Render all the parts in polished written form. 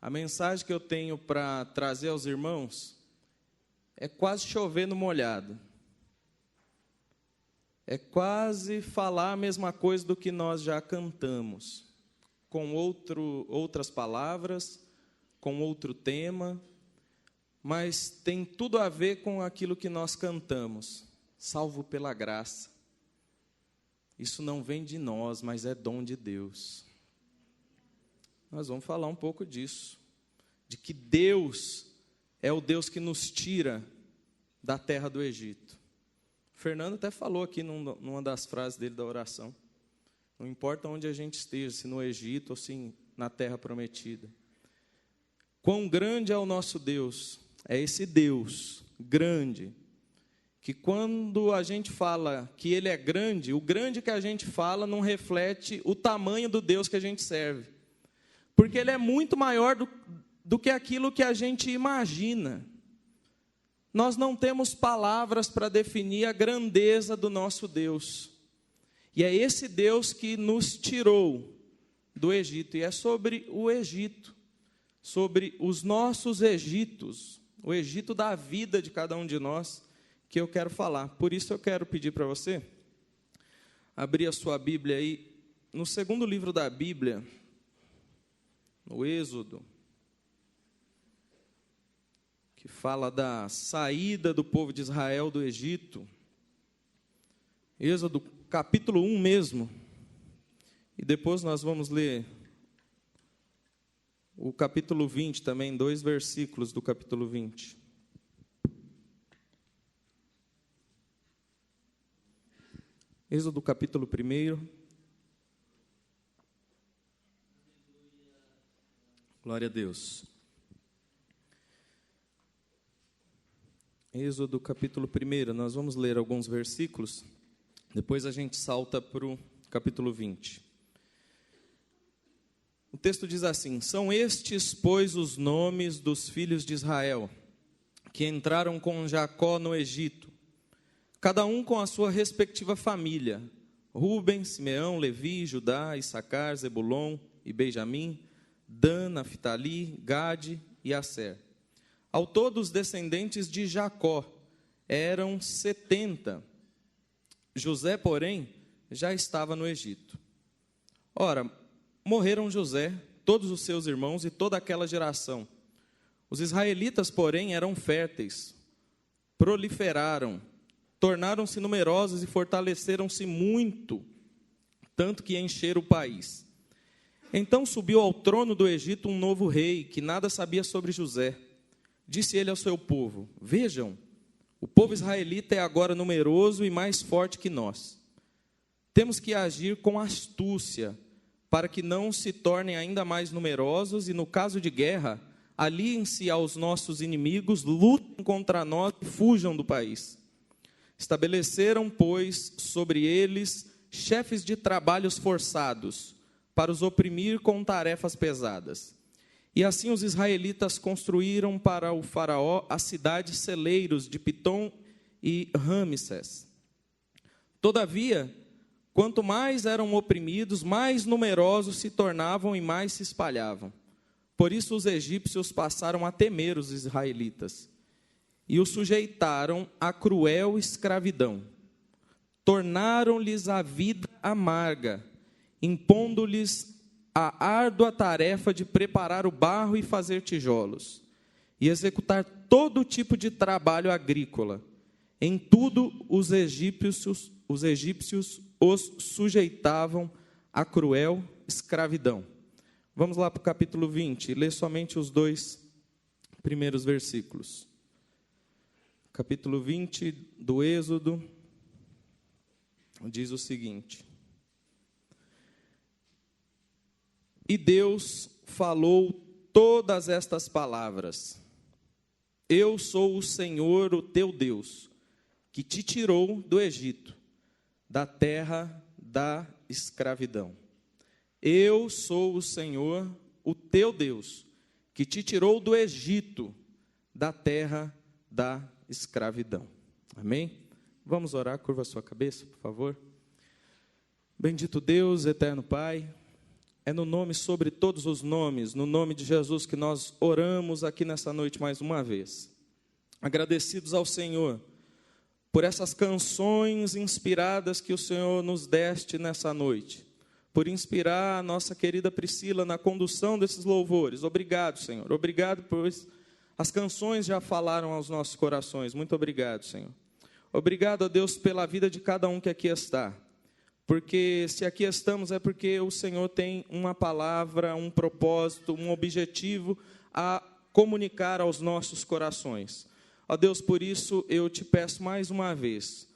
A mensagem que eu tenho para trazer aos irmãos é quase chover no molhado. É quase falar a mesma coisa do que nós já cantamos, com outras palavras, com outro tema, mas tem tudo a ver com aquilo que nós cantamos, salvo pela graça. Isso não vem de nós, mas é dom de Deus. Nós vamos falar um pouco disso, de que Deus é o Deus que nos tira da terra do Egito. O Fernando até falou aqui numa das frases dele da oração. Não importa onde a gente esteja, se no Egito ou se na terra prometida. Quão grande é o nosso Deus, é esse Deus grande, que quando a gente fala que Ele é grande, o grande que a gente fala não reflete o tamanho do Deus que a gente serve. Porque Ele é muito maior do que aquilo que a gente imagina. Nós não temos palavras para definir a grandeza do nosso Deus. E é esse Deus que nos tirou do Egito. E é sobre o Egito, sobre os nossos Egitos, o Egito da vida de cada um de nós, que eu quero falar. Por isso eu quero pedir para você abrir a sua Bíblia aí, no segundo livro da Bíblia, no Êxodo, que fala da saída do povo de Israel do Egito. Êxodo capítulo 1 mesmo. E depois nós vamos ler o capítulo 20 também, 2 versículos do capítulo 20. Êxodo capítulo 1. Glória a Deus. Êxodo capítulo 1, nós vamos ler alguns versículos, depois a gente salta para o capítulo 20. O texto diz assim: são estes, pois, os nomes dos filhos de Israel, que entraram com Jacó no Egito, cada um com a sua respectiva família: Ruben, Simeão, Levi, Judá, Issacar, Zebulon e Benjamim, Dan, Naftali, Gade e Asser. Ao todo, os descendentes de Jacó eram 70. José, porém, já estava no Egito. Ora, morreram José, todos os seus irmãos e toda aquela geração. Os israelitas, porém, eram férteis, proliferaram, tornaram-se numerosos e fortaleceram-se muito, tanto que encheram o país. Então subiu ao trono do Egito um novo rei, que nada sabia sobre José. Disse ele ao seu povo: vejam, o povo israelita é agora numeroso e mais forte que nós. Temos que agir com astúcia, para que não se tornem ainda mais numerosos, e no caso de guerra, aliem-se aos nossos inimigos, lutem contra nós e fujam do país. Estabeleceram, pois, sobre eles chefes de trabalhos forçados, para os oprimir com tarefas pesadas. E assim os israelitas construíram para o faraó as cidades celeiros de Pitom e Ramsés. Todavia, quanto mais eram oprimidos, mais numerosos se tornavam e mais se espalhavam. Por isso os egípcios passaram a temer os israelitas e os sujeitaram a cruel escravidão. Tornaram-lhes a vida amarga, impondo-lhes a árdua tarefa de preparar o barro e fazer tijolos, e executar todo tipo de trabalho agrícola. Em tudo, os egípcios os sujeitavam a cruel escravidão. Vamos lá para o capítulo 20, e ler somente os 2 primeiros versículos. Capítulo 20 do Êxodo diz o seguinte: e Deus falou todas estas palavras: eu sou o Senhor, o teu Deus, que te tirou do Egito, da terra da escravidão. Eu sou o Senhor, o teu Deus, que te tirou do Egito, da terra da escravidão. Amém? Vamos orar, curva a sua cabeça, por favor. Bendito Deus, eterno Pai, É no nome sobre todos os nomes, no nome de Jesus, que nós oramos aqui nessa noite mais uma vez. Agradecidos ao Senhor por essas canções inspiradas que o Senhor nos deste nessa noite, por inspirar a nossa querida Priscila na condução desses louvores. Obrigado, Senhor. Obrigado, pois as canções já falaram aos nossos corações. Muito obrigado, Senhor. Obrigado a Deus pela vida de cada um que aqui está. Porque se aqui estamos é porque o Senhor tem uma palavra, um propósito, um objetivo a comunicar aos nossos corações. Ó Deus, por isso eu te peço mais uma vez,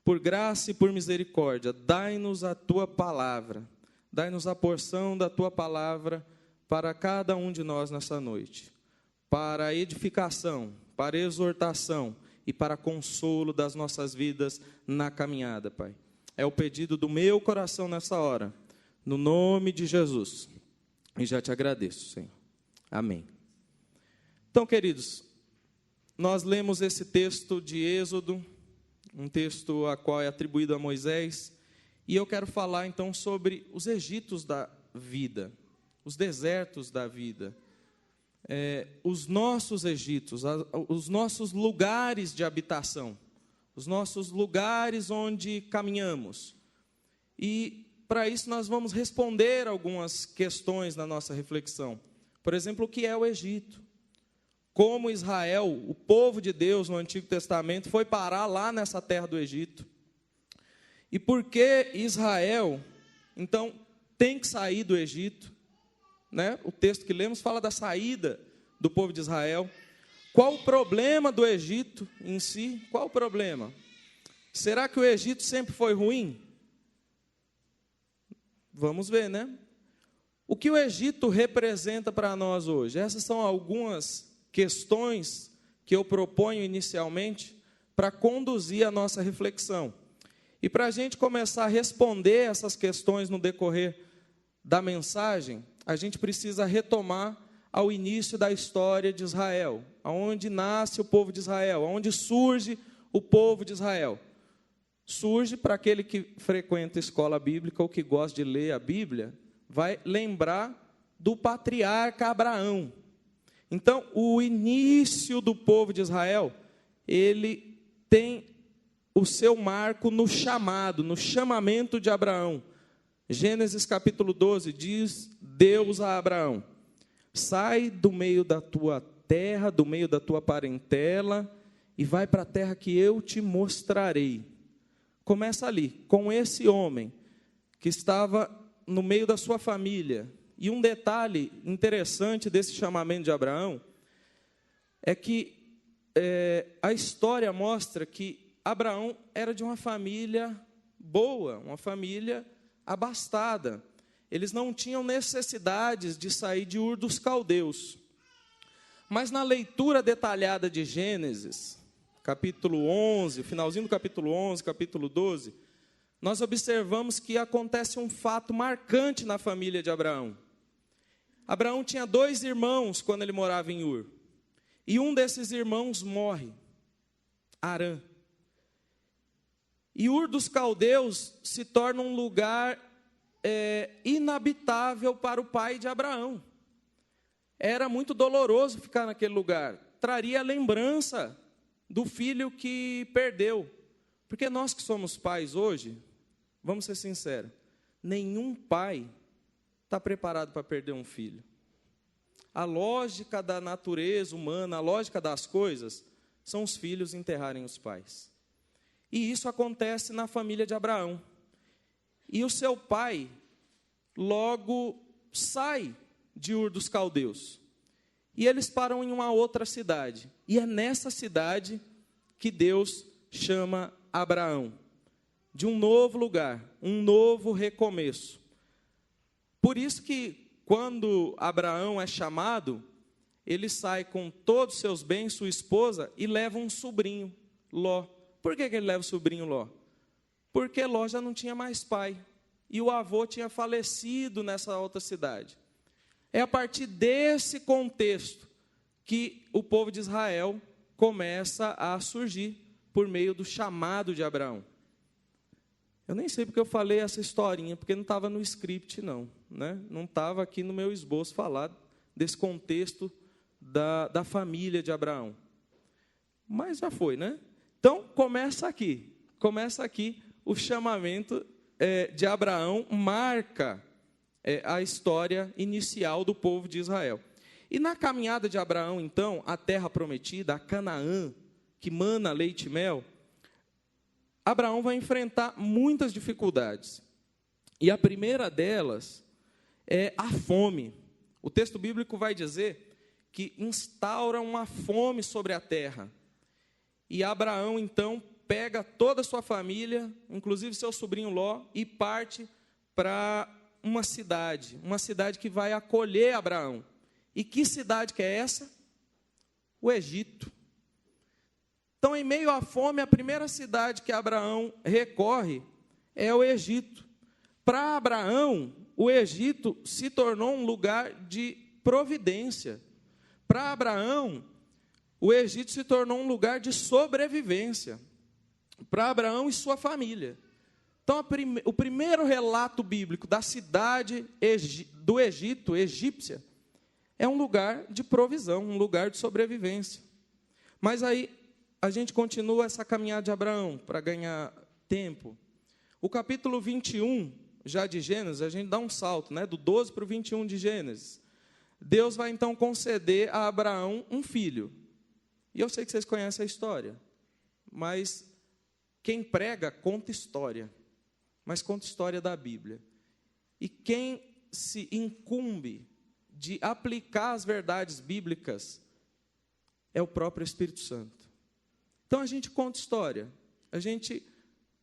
por graça e por misericórdia, dai-nos a tua palavra, dai-nos a porção da tua palavra para cada um de nós nessa noite, para edificação, para exortação e para consolo das nossas vidas na caminhada, Pai. É o pedido do meu coração nessa hora, no nome de Jesus. E já te agradeço, Senhor. Amém. Então, queridos, nós lemos esse texto de Êxodo, um texto a qual é atribuído a Moisés, e eu quero falar então sobre os Egitos da vida, os desertos da vida, os nossos Egitos, os nossos lugares de habitação, os nossos lugares onde caminhamos. E para isso nós vamos responder algumas questões na nossa reflexão. Por exemplo, o que é o Egito? Como Israel, o povo de Deus no Antigo Testamento, foi parar lá nessa terra do Egito? E por que Israel, então, tem que sair do Egito? Né? O texto que lemos fala da saída do povo de Israel. Qual o problema do Egito em si? Qual o problema? Será que o Egito sempre foi ruim? Vamos ver, né? O que o Egito representa para nós hoje? Essas são algumas questões que eu proponho inicialmente para conduzir a nossa reflexão. E para a gente começar a responder essas questões no decorrer da mensagem, a gente precisa retomar ao início da história de Israel, aonde nasce o povo de Israel, aonde surge o povo de Israel. Surge, para aquele que frequenta a escola bíblica ou que gosta de ler a Bíblia, vai lembrar do patriarca Abraão. Então, o início do povo de Israel, ele tem o seu marco no chamado, no chamamento de Abraão. Gênesis capítulo 12 diz Deus a Abraão: sai do meio da tua terra, do meio da tua parentela, e vai para a terra que eu te mostrarei. Começa ali, com esse homem que estava no meio da sua família. E um detalhe interessante desse chamamento de Abraão é que a história mostra que Abraão era de uma família boa, uma família abastada. Eles não tinham necessidades de sair de Ur dos Caldeus. Mas na leitura detalhada de Gênesis, capítulo 11, finalzinho do capítulo 11, capítulo 12, nós observamos que acontece um fato marcante na família de Abraão. Abraão tinha 2 irmãos quando ele morava em Ur. E um desses irmãos morre, Arã. E Ur dos Caldeus se torna um lugar inabitável para o pai de Abraão. Era muito doloroso ficar naquele lugar. Traria a lembrança do filho que perdeu. Porque nós que somos pais hoje, vamos ser sinceros, nenhum pai está preparado para perder um filho. A lógica da natureza humana, a lógica das coisas, são os filhos enterrarem os pais. E isso acontece na família de Abraão. E o seu pai logo sai de Ur dos Caldeus. E eles param em uma outra cidade. E é nessa cidade que Deus chama Abraão. De um novo lugar, um novo recomeço. Por isso que quando Abraão é chamado, ele sai com todos os seus bens, sua esposa, e leva um sobrinho, Ló. Por que ele leva o sobrinho Ló? Porque Ló já não tinha mais pai. E o avô tinha falecido nessa outra cidade. É a partir desse contexto que o povo de Israel começa a surgir por meio do chamado de Abraão. Eu nem sei porque eu falei essa historinha, porque não estava no script, não. né? Não estava aqui no meu esboço falar desse contexto da família de Abraão. Mas já foi, né? Então, começa aqui o chamamento de Abraão, marca a história inicial do povo de Israel. E na caminhada de Abraão, então, à terra prometida, a Canaã, que mana leite e mel, Abraão vai enfrentar muitas dificuldades. E a primeira delas é a fome. O texto bíblico vai dizer que instaura uma fome sobre a terra. E Abraão, então, pega toda a sua família, inclusive seu sobrinho Ló, e parte para uma cidade que vai acolher Abraão. E que cidade que é essa? O Egito. Então, em meio à fome, a primeira cidade que Abraão recorre é o Egito. Para Abraão, o Egito se tornou um lugar de providência. Para Abraão, o Egito se tornou um lugar de sobrevivência. Para Abraão e sua família. Então, o primeiro relato bíblico da cidade do Egito, egípcia, é um lugar de provisão, um lugar de sobrevivência. Mas aí, a gente continua essa caminhada de Abraão, para ganhar tempo. O capítulo 21, já de Gênesis, a gente dá um salto, né, do 12 para o 21 de Gênesis. Deus vai, então, conceder a Abraão um filho. E eu sei que vocês conhecem a história, mas quem prega, conta história. Mas conta história da Bíblia. E quem se incumbe de aplicar as verdades bíblicas é o próprio Espírito Santo. Então a gente conta história, a gente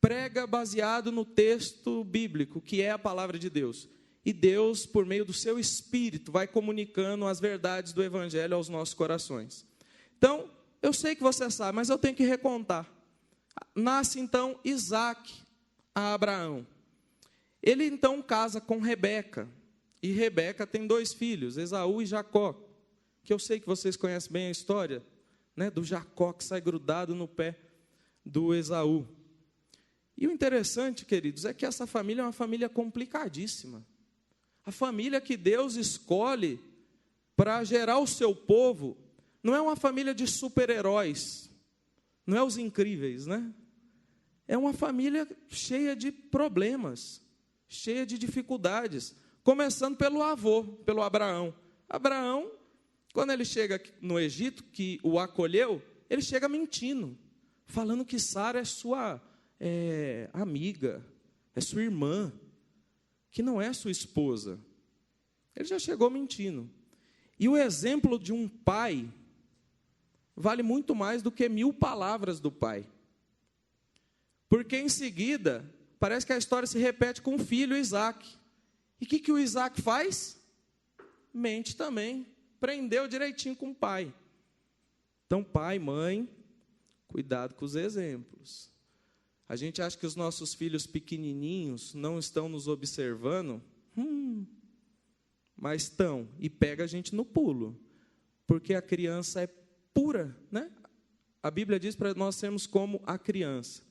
prega baseado no texto bíblico, que é a palavra de Deus. E Deus, por meio do seu Espírito, vai comunicando as verdades do Evangelho aos nossos corações. Então, eu sei que você sabe, mas eu tenho que recontar. Nasce então Isaac a Abraão. Ele então casa com Rebeca. E Rebeca tem 2 filhos, Esaú e Jacó. Que eu sei que vocês conhecem bem a história, né, do Jacó que sai grudado no pé do Esaú. E o interessante, queridos, é que essa família é uma família complicadíssima. A família que Deus escolhe para gerar o seu povo não é uma família de super-heróis, não é os incríveis, né? É uma família cheia de problemas, cheia de dificuldades, começando pelo avô, pelo Abraão. Abraão, quando ele chega no Egito, que o acolheu, ele chega mentindo, falando que Sara é sua amiga, é sua irmã, que não é sua esposa. Ele já chegou mentindo. E o exemplo de um pai vale muito mais do que 1000 palavras do pai. Porque em seguida, parece que a história se repete com o filho Isaac. E o que o Isaac faz? Mente também. Prendeu direitinho com o pai. Então, pai, mãe, cuidado com os exemplos. A gente acha que os nossos filhos pequenininhos não estão nos observando, mas estão, e pega a gente no pulo, porque a criança é pura, né? A Bíblia diz para nós sermos como a criança.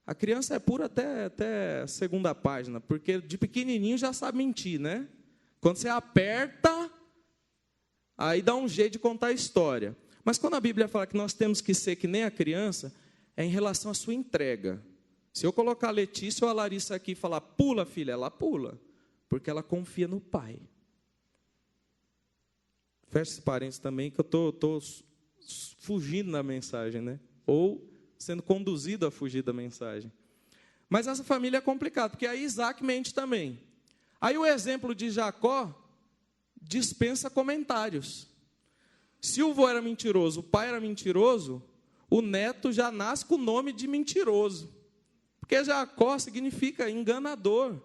A criança é pura até a segunda página, porque de pequenininho já sabe mentir, né? Quando você aperta, aí dá um jeito de contar a história. Mas quando a Bíblia fala que nós temos que ser que nem a criança, é em relação à sua entrega. Se eu colocar a Letícia ou a Larissa aqui e falar, pula, filha, ela pula, porque ela confia no pai. Fecha esse parênteses também, que eu estou fugindo da mensagem, né? Ou sendo conduzido a fugir da mensagem. Mas essa família é complicada, porque aí Isaac mente também. Aí o exemplo de Jacó dispensa comentários. Se o avô era mentiroso, o pai era mentiroso, o neto já nasce com o nome de mentiroso. Porque Jacó significa enganador,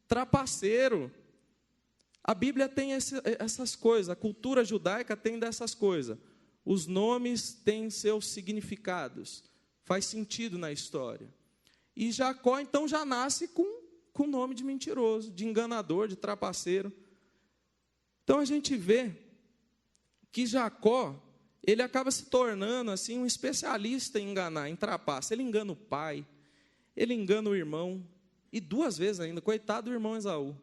trapaceiro. A Bíblia tem essas coisas, a cultura judaica tem dessas coisas. Os nomes têm seus significados, faz sentido na história. E Jacó, então, já nasce com o nome de mentiroso, de enganador, de trapaceiro. Então, a gente vê que Jacó, ele acaba se tornando assim, um especialista em enganar, em trapaça. Ele engana o pai, ele engana o irmão, e 2 vezes ainda, coitado do irmão Esaú.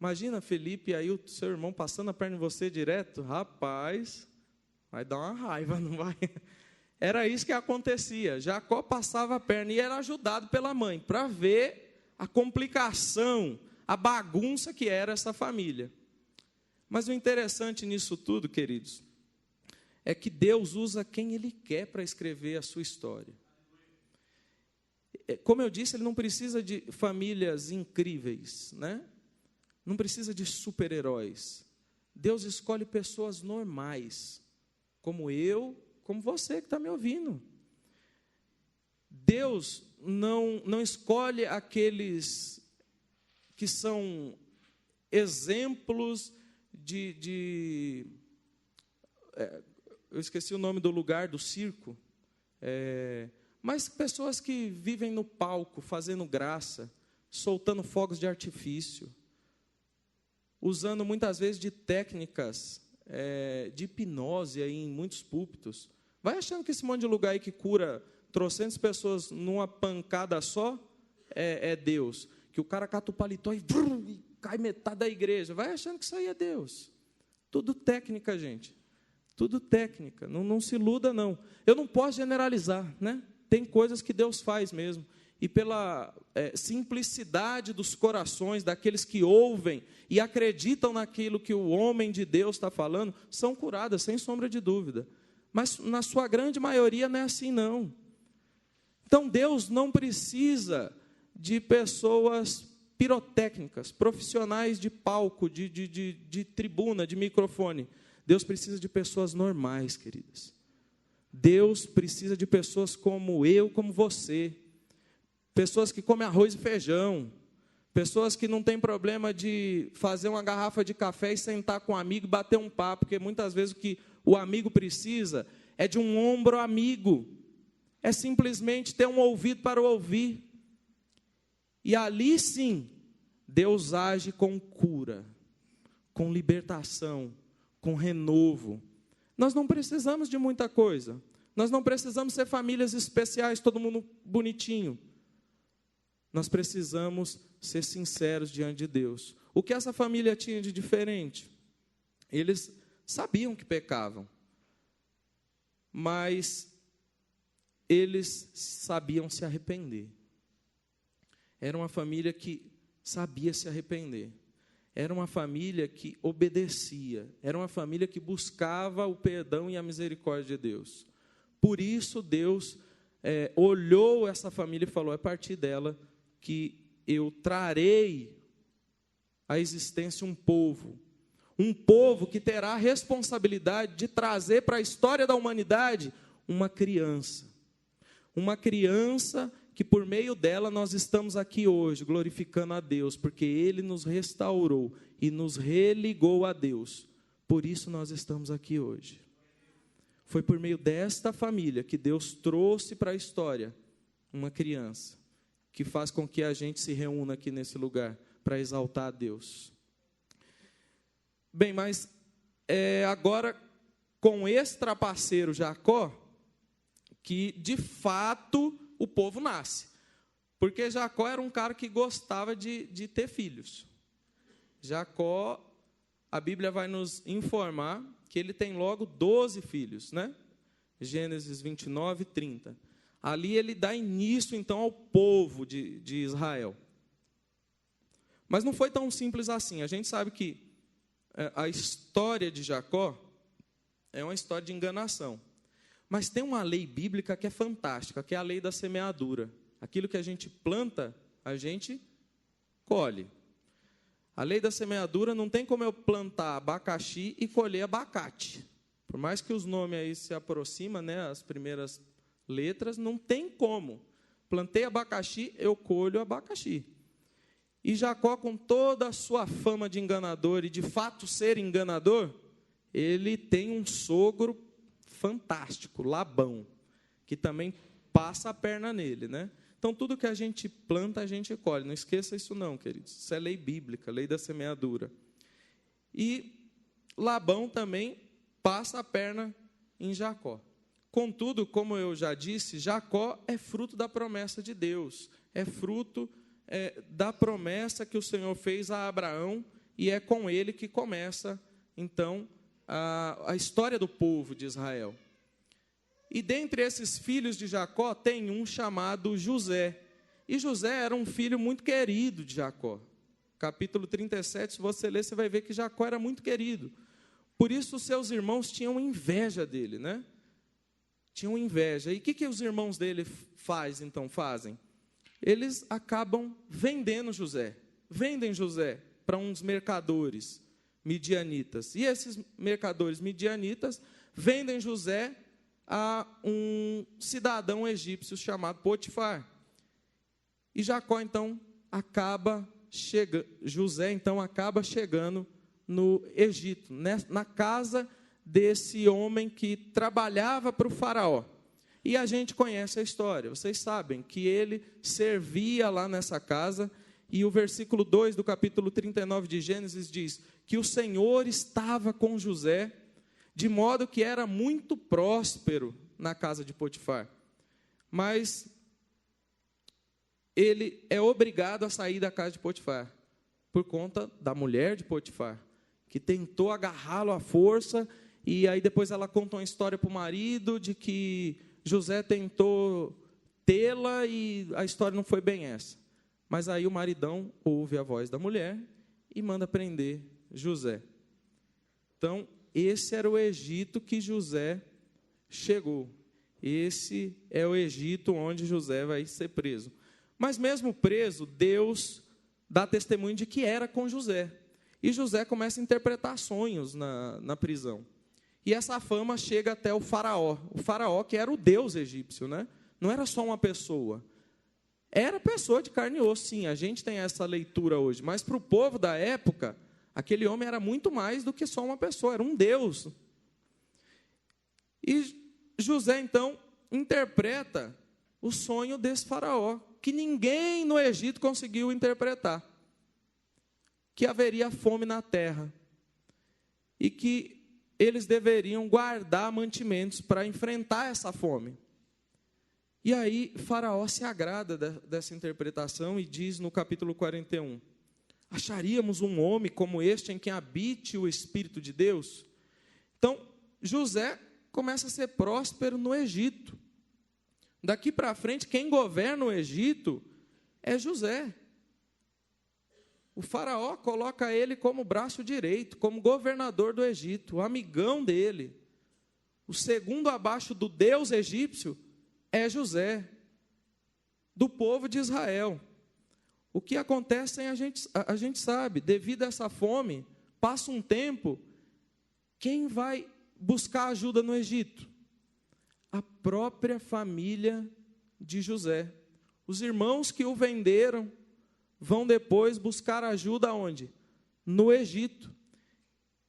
Imagina, Felipe, aí o seu irmão passando a perna em você direto, rapaz, vai dar uma raiva, não vai? Era isso que acontecia. Jacó passava a perna e era ajudado pela mãe, para ver a complicação, a bagunça que era essa família. Mas o interessante nisso tudo, queridos, é que Deus usa quem Ele quer para escrever a sua história. Como eu disse, Ele não precisa de famílias incríveis, né? Não precisa de super-heróis. Deus escolhe pessoas normais, como eu, como você que está me ouvindo. Deus não escolhe aqueles que são exemplos eu esqueci o nome do lugar, do circo, mas pessoas que vivem no palco, fazendo graça, soltando fogos de artifício, usando muitas vezes de técnicas de hipnose aí em muitos púlpitos. Vai achando que esse monte de lugar aí que cura trocentas pessoas numa pancada só é Deus. Que o cara cata o paletó e cai metade da igreja. Vai achando que isso aí é Deus. Tudo técnica, gente. Tudo técnica. Não se iluda, não. Eu não posso generalizar, né? Tem coisas que Deus faz mesmo. E pela simplicidade dos corações daqueles que ouvem e acreditam naquilo que o homem de Deus está falando, são curadas, sem sombra de dúvida. Mas, na sua grande maioria, não é assim, não. Então, Deus não precisa de pessoas pirotécnicas, profissionais de palco, de tribuna, de microfone. Deus precisa de pessoas normais, queridas. Deus precisa de pessoas como eu, como você. Pessoas que comem arroz e feijão. Pessoas que não têm problema de fazer uma garrafa de café e sentar com um amigo e bater um papo, porque muitas vezes o que o amigo precisa é de um ombro amigo. É simplesmente ter um ouvido para ouvir. E ali sim, Deus age com cura, com libertação, com renovo. Nós não precisamos de muita coisa. Nós não precisamos ser famílias especiais, todo mundo bonitinho. Nós precisamos ser sinceros diante de Deus. O que essa família tinha de diferente? Eles sabiam que pecavam, mas eles sabiam se arrepender. Era uma família que sabia se arrepender. Era uma família que obedecia. Era uma família que buscava o perdão e a misericórdia de Deus. Por isso, Deus olhou essa família e falou, é a partir dela que eu trarei à existência um povo que terá a responsabilidade de trazer para a história da humanidade uma criança que por meio dela nós estamos aqui hoje, glorificando a Deus, porque Ele nos restaurou e nos religou a Deus. Por isso nós estamos aqui hoje. Foi por meio desta família que Deus trouxe para a história uma criança, que faz com que a gente se reúna aqui nesse lugar para exaltar a Deus. Bem, mas agora com esse trapaceiro Jacó, que de fato o povo nasce. Porque Jacó era um cara que gostava de ter filhos. Jacó, a Bíblia vai nos informar que ele tem logo 12 filhos, né? Gênesis 29, 30. Ali ele dá início, então, ao povo de Israel. Mas não foi tão simples assim. A gente sabe que a história de Jacó é uma história de enganação. Mas tem uma lei bíblica que é fantástica, que é a lei da semeadura. Aquilo que a gente planta, a gente colhe. A lei da semeadura não tem como eu plantar abacaxi e colher abacate. Por mais que os nomes aí se aproximam, né, as primeiras letras, não tem como. Plantei abacaxi, eu colho abacaxi. E Jacó, com toda a sua fama de enganador e de fato ser enganador, ele tem um sogro fantástico, Labão, que também passa a perna nele, né? Então, tudo que a gente planta, a gente colhe. Não esqueça isso não, queridos. Isso é lei bíblica, lei da semeadura. E Labão também passa a perna em Jacó. Contudo, como eu já disse, Jacó é fruto da promessa de Deus. É fruto da promessa que o Senhor fez a Abraão e é com ele que começa, então, a história do povo de Israel. E dentre esses filhos de Jacó, tem um chamado José. E José era um filho muito querido de Jacó. Capítulo 37, se você ler, você vai ver que Jacó era muito querido. Por isso, os seus irmãos tinham inveja dele, né? Tinham inveja. E o que os irmãos dele fazem? Eles acabam vendendo José. Vendem José para uns mercadores midianitas. E esses mercadores midianitas vendem José a um cidadão egípcio chamado Potifar. E Jacó, então, José, então, acaba chegando no Egito, na casa desse homem que trabalhava para o faraó. E a gente conhece a história, vocês sabem que ele servia lá nessa casa, e o versículo 2 do capítulo 39 de Gênesis diz que o Senhor estava com José, de modo que era muito próspero na casa de Potifar. Mas ele é obrigado a sair da casa de Potifar, por conta da mulher de Potifar, que tentou agarrá-lo à força, e aí depois ela conta uma história para o marido, de que José tentou tê-la, e a história não foi bem essa. Mas aí o maridão ouve a voz da mulher, e manda prender José. Então, esse era o Egito que José chegou. Esse é o Egito onde José vai ser preso. Mas mesmo preso, Deus dá testemunho de que era com José. E José começa a interpretar sonhos na prisão. E essa fama chega até o faraó. O faraó que era o deus egípcio, né? Não era só uma pessoa. Era pessoa de carne e osso, sim. A gente tem essa leitura hoje. Mas para o povo da época, aquele homem era muito mais do que só uma pessoa. Era um deus. E José, então, interpreta o sonho desse faraó, que ninguém no Egito conseguiu interpretar. Que haveria fome na terra. E que eles deveriam guardar mantimentos para enfrentar essa fome. E aí, Faraó se agrada dessa interpretação e diz no capítulo 41, acharíamos um homem como este em quem habite o Espírito de Deus? Então, José começa a ser próspero no Egito. Daqui para frente, quem governa o Egito é José. O faraó coloca ele como braço direito, como governador do Egito, o amigão dele. O segundo abaixo do deus egípcio é José, do povo de Israel. O que acontece, a gente sabe, devido a essa fome, passa um tempo, quem vai buscar ajuda no Egito? A própria família de José. Os irmãos que o venderam vão depois buscar ajuda onde? No Egito.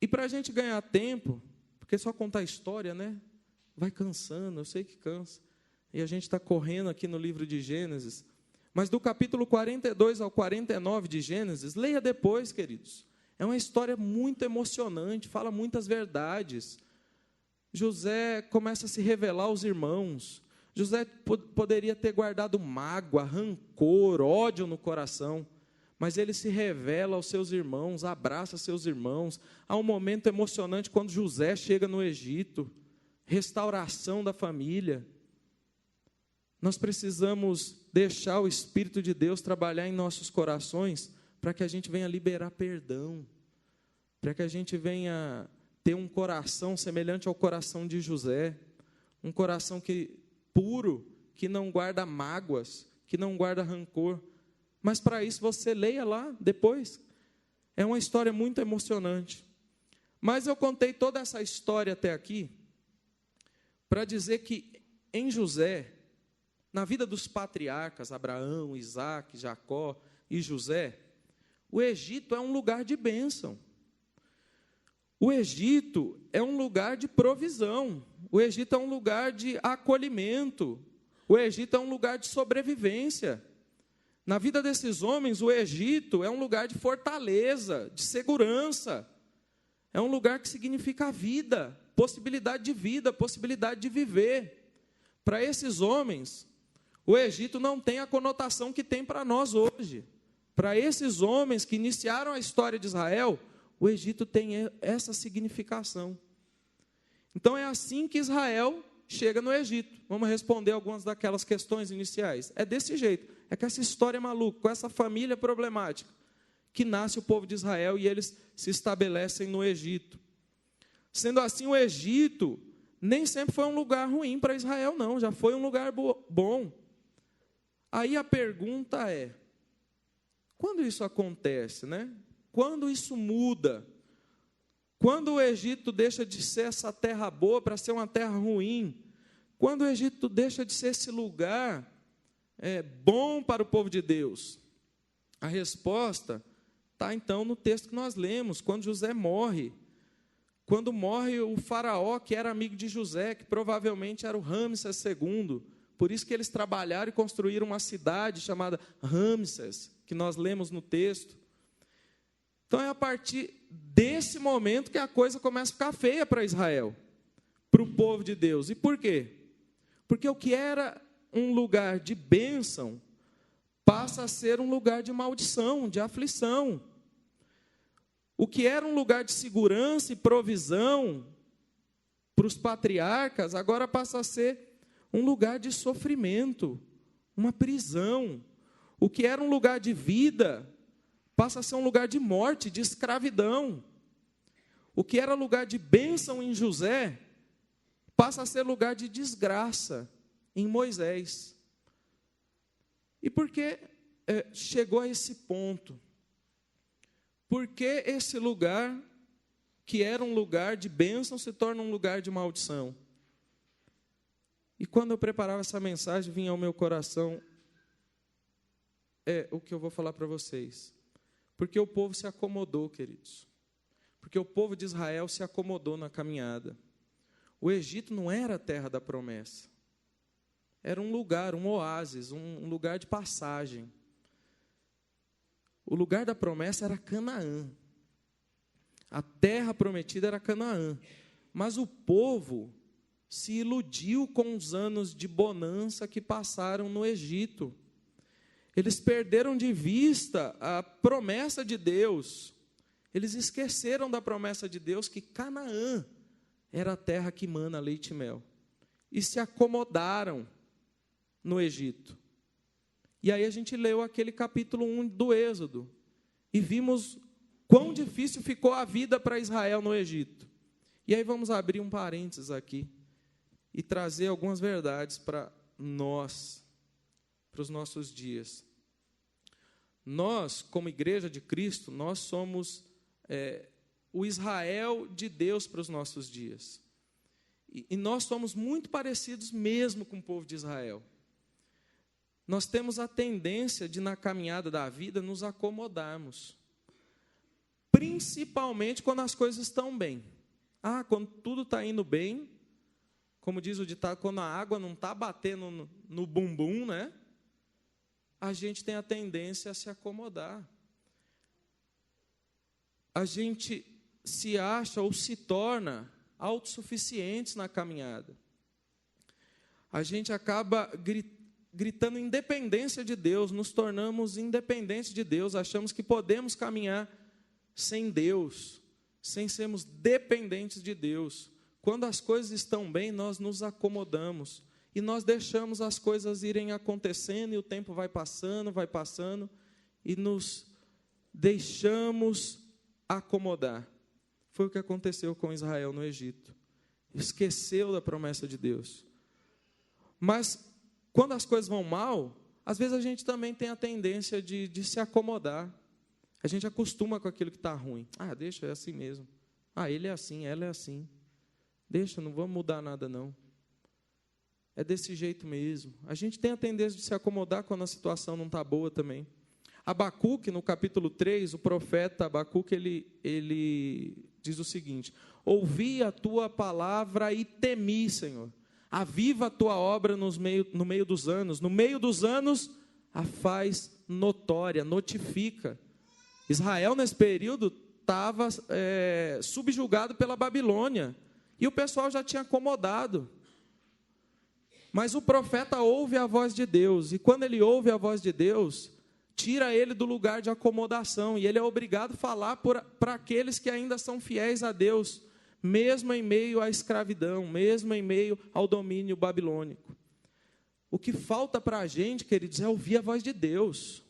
E para a gente ganhar tempo, porque só contar a história, né? Vai cansando, eu sei que cansa. E a gente está correndo aqui no livro de Gênesis. Mas do capítulo 42 ao 49 de Gênesis, leia depois, queridos. É uma história muito emocionante, fala muitas verdades. José começa a se revelar aos irmãos. José poderia ter guardado mágoa, rancor, ódio no coração, mas ele se revela aos seus irmãos, abraça seus irmãos. Há um momento emocionante quando José chega no Egito, restauração da família. Nós precisamos deixar o Espírito de Deus trabalhar em nossos corações para que a gente venha liberar perdão, para que a gente venha ter um coração semelhante ao coração de José, um coração puro, que não guarda mágoas, que não guarda rancor. Mas para isso você leia lá depois. É uma história muito emocionante. Mas eu contei toda essa história até aqui para dizer que em José, na vida dos patriarcas, Abraão, Isaac, Jacó e José, o Egito é um lugar de bênção. O Egito é um lugar de provisão. O Egito é um lugar de acolhimento. O Egito é um lugar de sobrevivência. Na vida desses homens, o Egito é um lugar de fortaleza, de segurança. É um lugar que significa vida, possibilidade de viver. Para esses homens, o Egito não tem a conotação que tem para nós hoje. Para esses homens que iniciaram a história de Israel, o Egito tem essa significação. Então é assim que Israel chega no Egito. Vamos responder algumas daquelas questões iniciais. É desse jeito, é com essa história maluca, com essa família problemática, que nasce o povo de Israel e eles se estabelecem no Egito. Sendo assim, o Egito nem sempre foi um lugar ruim para Israel, não, já foi um lugar bom. Aí a pergunta é, quando isso acontece, né? Quando isso muda? Quando o Egito deixa de ser essa terra boa para ser uma terra ruim? Quando o Egito deixa de ser esse lugar bom para o povo de Deus? A resposta está, então, no texto que nós lemos, quando José morre. Quando morre o faraó, que era amigo de José, que provavelmente era o Ramsés II. Por isso que eles trabalharam e construíram uma cidade chamada Ramsés, que nós lemos no texto. Então é a partir desse momento que a coisa começa a ficar feia para Israel, para o povo de Deus. E por quê? Porque o que era um lugar de bênção passa a ser um lugar de maldição, de aflição. O que era um lugar de segurança e provisão para os patriarcas, agora passa a ser um lugar de sofrimento, uma prisão. O que era um lugar de vida passa a ser um lugar de morte, de escravidão. O que era lugar de bênção em José passa a ser lugar de desgraça em Moisés. E por que chegou a esse ponto? Por que esse lugar, que era um lugar de bênção, se torna um lugar de maldição? E quando eu preparava essa mensagem, vinha ao meu coração o que eu vou falar para vocês. Porque o povo se acomodou, queridos. Porque o povo de Israel se acomodou na caminhada. O Egito não era a terra da promessa. Era um lugar, um oásis, um lugar de passagem. O lugar da promessa era Canaã. A terra prometida era Canaã. Mas o povo se iludiu com os anos de bonança que passaram no Egito. Eles perderam de vista a promessa de Deus. Eles esqueceram da promessa de Deus que Canaã era a terra que mana leite e mel. E se acomodaram no Egito. E aí a gente leu aquele capítulo 1 do Êxodo. E vimos quão difícil ficou a vida para Israel no Egito. E aí vamos abrir um parênteses aqui e trazer algumas verdades para nós, para os nossos dias. Nós, como igreja de Cristo, nós somos o Israel de Deus para os nossos dias. E nós somos muito parecidos mesmo com o povo de Israel. Nós temos a tendência de, na caminhada da vida, nos acomodarmos. Principalmente quando as coisas estão bem. Quando tudo está indo bem, como diz o ditado, quando a água não está batendo no bumbum, né? A gente tem a tendência a se acomodar. A gente se acha ou se torna autossuficientes na caminhada. A gente acaba gritando independência de Deus, nos tornamos independentes de Deus, achamos que podemos caminhar sem Deus, sem sermos dependentes de Deus. Quando as coisas estão bem, nós nos acomodamos e nós deixamos as coisas irem acontecendo e o tempo vai passando e nos deixamos acomodar. Foi o que aconteceu com Israel no Egito. Esqueceu da promessa de Deus. Mas quando as coisas vão mal, às vezes a gente também tem a tendência de se acomodar. A gente acostuma com aquilo que está ruim. Deixa, é assim mesmo. Ele é assim, ela é assim. Deixa, não vamos mudar nada não. É desse jeito mesmo. A gente tem a tendência de se acomodar quando a situação não está boa também. Abacuque, no capítulo 3, o profeta Abacuque, ele diz o seguinte: ouvi a tua palavra e temi, Senhor. Aviva a tua obra no meio dos anos. No meio dos anos, a faz notória, notifica. Israel, nesse período, estava subjugado pela Babilônia. E o pessoal já tinha acomodado. Mas o profeta ouve a voz de Deus. E quando ele ouve a voz de Deus, tira ele do lugar de acomodação, e ele é obrigado a falar para aqueles que ainda são fiéis a Deus, mesmo em meio à escravidão, mesmo em meio ao domínio babilônico. O que falta para a gente, queridos, é ouvir a voz de Deus.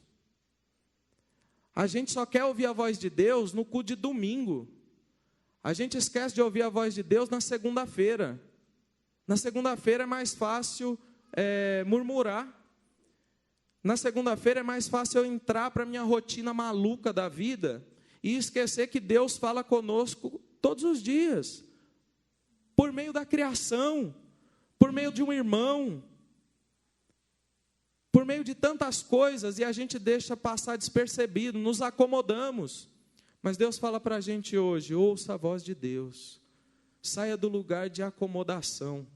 A gente só quer ouvir a voz de Deus no culto de domingo. A gente esquece de ouvir a voz de Deus na segunda-feira. Na segunda-feira é mais fácil murmurar. Na segunda-feira é mais fácil eu entrar para a minha rotina maluca da vida e esquecer que Deus fala conosco todos os dias, por meio da criação, por meio de um irmão, por meio de tantas coisas, e a gente deixa passar despercebido, nos acomodamos. Mas Deus fala para a gente hoje: ouça a voz de Deus, saia do lugar de acomodação,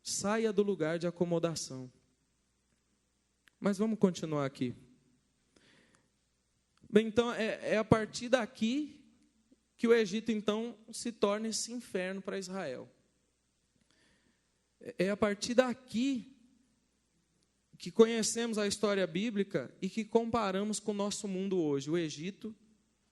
saia do lugar de acomodação. Mas vamos continuar aqui. Bem, então, é a partir daqui que o Egito, então, se torna esse inferno para Israel. É a partir daqui que conhecemos a história bíblica e que comparamos com o nosso mundo hoje. O Egito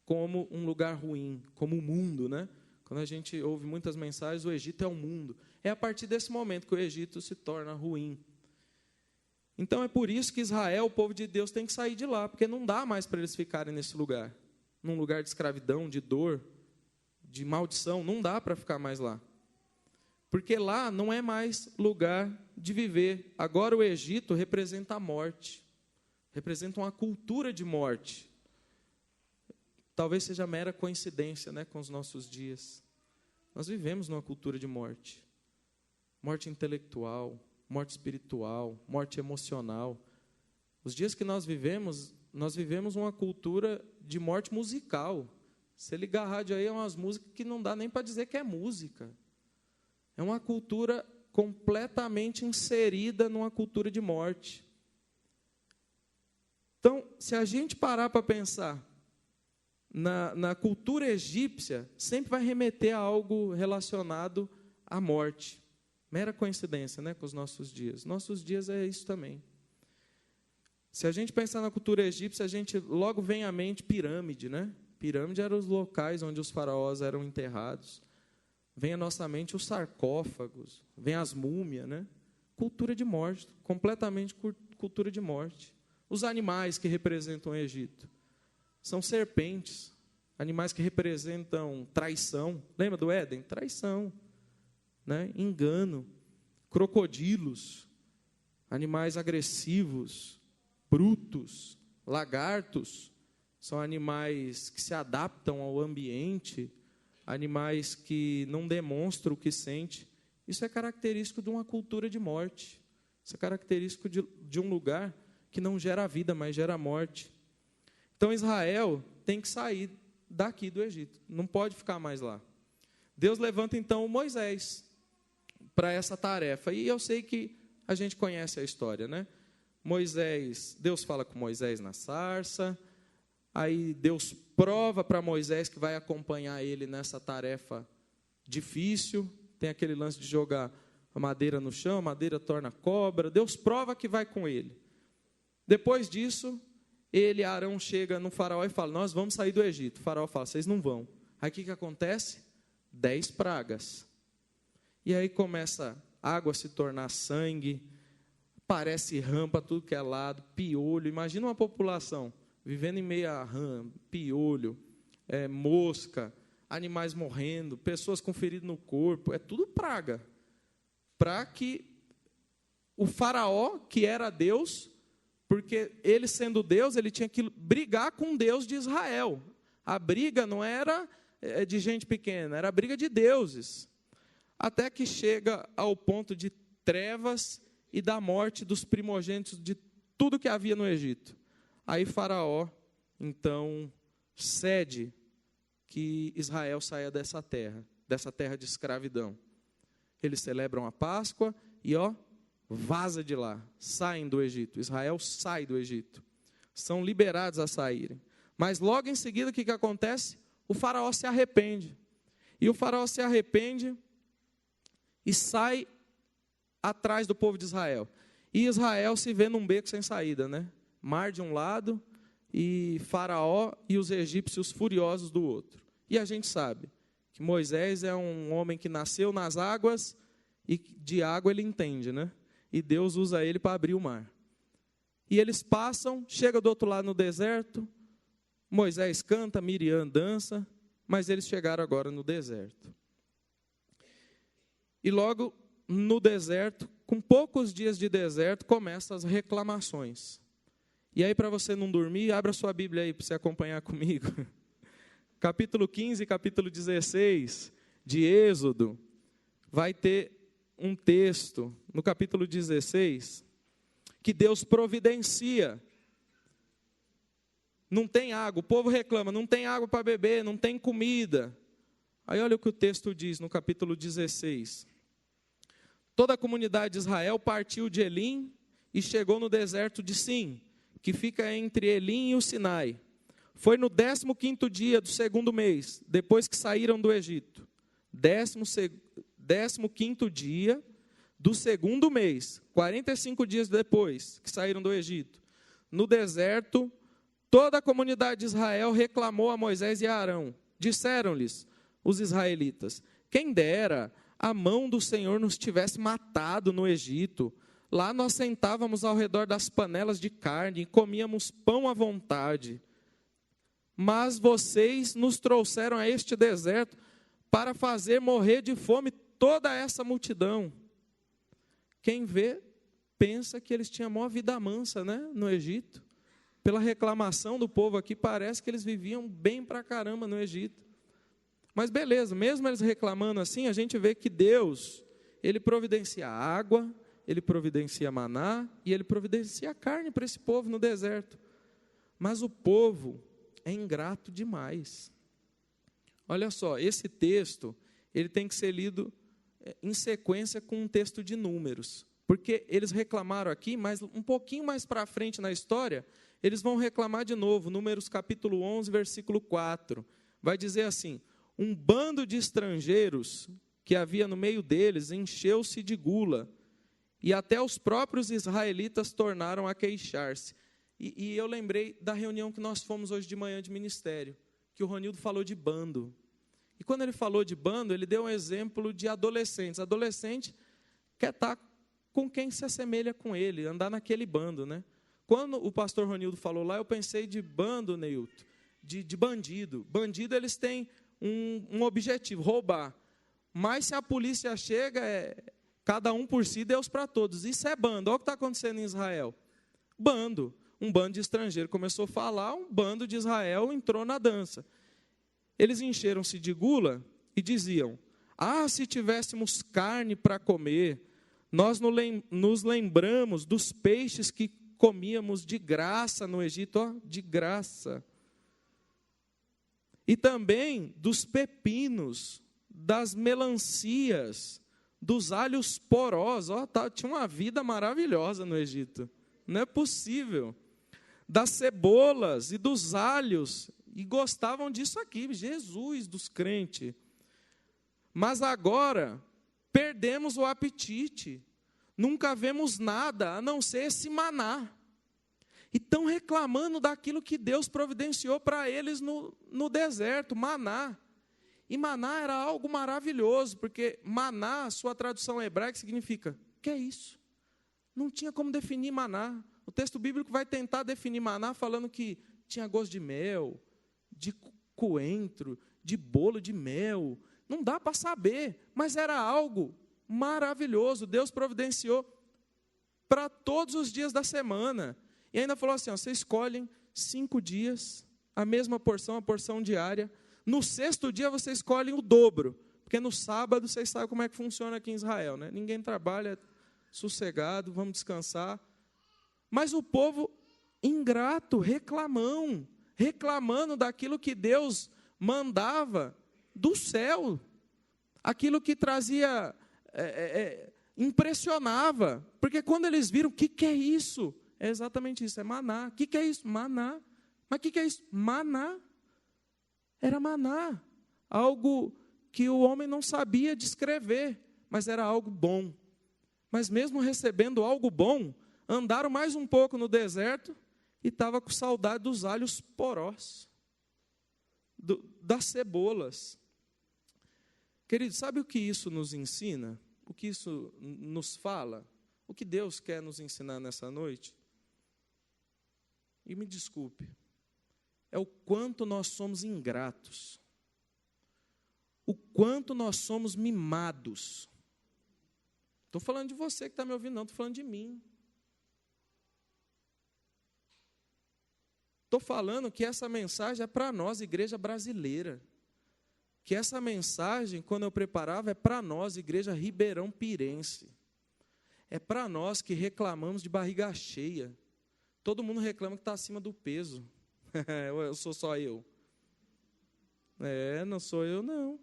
como um lugar ruim, como o mundo, né? Quando a gente ouve muitas mensagens, o Egito é o mundo. É a partir desse momento que o Egito se torna ruim. Então é por isso que Israel, o povo de Deus, tem que sair de lá, porque não dá mais para eles ficarem nesse lugar, num lugar de escravidão, de dor, de maldição, não dá para ficar mais lá. Porque lá não é mais lugar de viver. Agora o Egito representa a morte, representa uma cultura de morte. Talvez seja mera coincidência, né, com os nossos dias. Nós vivemos numa cultura de morte. Morte intelectual, morte espiritual, morte emocional. Os dias que nós vivemos uma cultura de morte musical. Se ligar a rádio aí, é umas músicas que não dá nem para dizer que é música. É uma cultura completamente inserida numa cultura de morte. Então, se a gente parar para pensar na cultura egípcia, sempre vai remeter a algo relacionado à morte. Mera coincidência, né, com os nossos dias. Nossos dias é isso também. Se a gente pensar na cultura egípcia, a gente logo vem à mente pirâmide, né? Pirâmide eram os locais onde os faraós eram enterrados. Vem à nossa mente os sarcófagos, vem as múmias, né? Cultura de morte, completamente cultura de morte. Os animais que representam o Egito são serpentes, animais que representam traição. Lembra do Éden? Traição. Né? Engano, crocodilos, animais agressivos, brutos, lagartos, são animais que se adaptam ao ambiente, animais que não demonstram o que sente. Isso é característico de uma cultura de morte, isso é característico de um lugar que não gera vida, mas gera morte. Então Israel tem que sair daqui do Egito, não pode ficar mais lá. Deus levanta então Moisés para essa tarefa. E eu sei que a gente conhece a história, né? Deus fala com Moisés na sarça, aí Deus prova para Moisés que vai acompanhar ele nessa tarefa difícil. Tem aquele lance de jogar a madeira no chão, a madeira torna cobra. Deus prova que vai com ele. Depois disso, Arão chega no faraó e fala: nós vamos sair do Egito. O faraó fala: vocês não vão. Aí o que acontece? 10 pragas. E aí começa a água a se tornar sangue, parece rã para tudo que é lado, piolho. Imagina uma população vivendo em meio a rã, piolho, mosca, animais morrendo, pessoas com ferido no corpo. É tudo praga. Para que o faraó, que era Deus, porque ele sendo Deus, ele tinha que brigar com Deus de Israel. A briga não era de gente pequena, era a briga de deuses. Até que chega ao ponto de trevas e da morte dos primogênitos de tudo que havia no Egito. Aí Faraó, então, cede que Israel saia dessa terra de escravidão. Eles celebram a Páscoa e, vaza de lá, saem do Egito. Israel sai do Egito. São liberados a saírem. Mas logo em seguida, o que acontece? O faraó se arrepende. E o faraó se arrepende e sai atrás do povo de Israel. E Israel se vê num beco sem saída, né? Mar de um lado e Faraó e os egípcios furiosos do outro. E a gente sabe que Moisés é um homem que nasceu nas águas e de água ele entende, né? E Deus usa ele para abrir o mar. E eles passam, chegam do outro lado no deserto, Moisés canta, Miriam dança, mas eles chegaram agora no deserto. E logo no deserto, com poucos dias de deserto, começam as reclamações. E aí, para você não dormir, abra sua Bíblia aí para você acompanhar comigo. Capítulo 15 e capítulo 16 de Êxodo, vai ter um texto, no capítulo 16, que Deus providencia. Não tem água, o povo reclama, não tem água para beber, não tem comida. Aí olha o que o texto diz no capítulo 16. Toda a comunidade de Israel partiu de Elim e chegou no deserto de Sim, que fica entre Elim e o Sinai. Foi no 15º dia do segundo mês, depois que saíram do Egito. 15º dia do segundo mês, 45 dias depois que saíram do Egito. No deserto, toda a comunidade de Israel reclamou a Moisés e a Arão. Disseram-lhes os israelitas: quem dera a mão do Senhor nos tivesse matado no Egito. Lá nós sentávamos ao redor das panelas de carne e comíamos pão à vontade. Mas vocês nos trouxeram a este deserto para fazer morrer de fome toda essa multidão. Quem vê, pensa que eles tinham a maior vida mansa, né, no Egito. Pela reclamação do povo aqui, parece que eles viviam bem pra caramba no Egito. Mas beleza, mesmo eles reclamando assim, a gente vê que Deus, Ele providencia água, Ele providencia maná e Ele providencia carne para esse povo no deserto. Mas o povo é ingrato demais. Olha só, esse texto, ele tem que ser lido em sequência com um texto de Números. Porque eles reclamaram aqui, mas um pouquinho mais para frente na história, eles vão reclamar de novo. Números capítulo 11, versículo 4. Vai dizer assim: um bando de estrangeiros que havia no meio deles encheu-se de gula, e até os próprios israelitas tornaram a queixar-se. E eu lembrei da reunião que nós fomos hoje de manhã de ministério, que o Ronildo falou de bando. E quando ele falou de bando, ele deu um exemplo de adolescentes. Adolescente quer estar com quem se assemelha com ele, andar naquele bando, né? Quando o pastor Ronildo falou lá, eu pensei de bando, Neilton, de bandido. Bandido, eles têm um objetivo, roubar. Mas se a polícia chega, cada um por si, Deus para todos. Isso é bando. Olha o que está acontecendo em Israel. Bando. Um bando de estrangeiros começou a falar, um bando de Israel entrou na dança. Eles encheram-se de gula e diziam: se tivéssemos carne para comer, nós nos lembramos dos peixes que comíamos de graça no Egito, de graça. E também dos pepinos, das melancias, dos alhos porós. Tinha uma vida maravilhosa no Egito. Não é possível. Das cebolas e dos alhos. E gostavam disso aqui, Jesus dos crentes. Mas agora, perdemos o apetite. Nunca vemos nada, a não ser esse maná. E estão reclamando daquilo que Deus providenciou para eles no deserto, maná. E maná era algo maravilhoso, porque maná, sua tradução hebraica, significa: que é isso? Não tinha como definir maná. O texto bíblico vai tentar definir maná falando que tinha gosto de mel, de coentro, de bolo de mel. Não dá para saber, mas era algo maravilhoso. Deus providenciou para todos os dias da semana. E ainda falou assim: vocês escolhem 5 dias, a mesma porção, a porção diária. No 6º dia vocês escolhem o dobro, porque no sábado vocês sabem como é que funciona aqui em Israel, né? Ninguém trabalha, sossegado, vamos descansar. Mas o povo ingrato, reclamando daquilo que Deus mandava do céu, aquilo que trazia, impressionava, porque quando eles viram: o que é isso? É exatamente isso, é maná. O que é isso? Maná. Mas o que é isso? Maná. Era maná, algo que o homem não sabia descrever, mas era algo bom. Mas mesmo recebendo algo bom, andaram mais um pouco no deserto e estava com saudade dos alhos porós, das cebolas. Querido, sabe o que isso nos ensina? O que isso nos fala? O que Deus quer nos ensinar nessa noite? E me desculpe, é o quanto nós somos ingratos, o quanto nós somos mimados. Estou falando de você que está me ouvindo, não, estou falando de mim. Estou falando que essa mensagem é para nós, igreja brasileira. Que essa mensagem, quando eu preparava, é para nós, igreja Ribeirão Pirense. É para nós que reclamamos de barriga cheia. Todo mundo reclama que está acima do peso. Eu sou só eu. Não sou eu, não.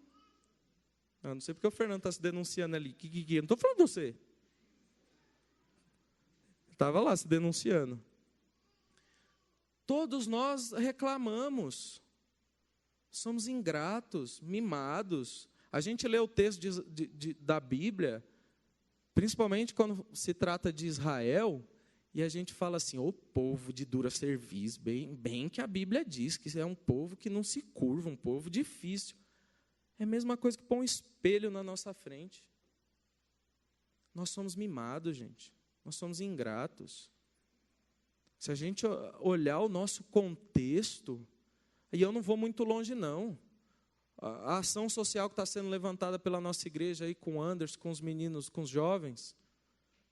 Eu não sei porque o Fernando está se denunciando ali. Eu não estou falando de você. Estava lá se denunciando. Todos nós reclamamos. Somos ingratos, mimados. A gente lê o texto da Bíblia, principalmente quando se trata de Israel, e a gente fala assim, ô povo de dura serviço, bem que a Bíblia diz que é um povo que não se curva, um povo difícil. É a mesma coisa que pôr um espelho na nossa frente. Nós somos mimados, gente. Nós somos ingratos. Se a gente olhar o nosso contexto, e eu não vou muito longe, não. A ação social que está sendo levantada pela nossa igreja aí com o Anderson, com os meninos, com os jovens,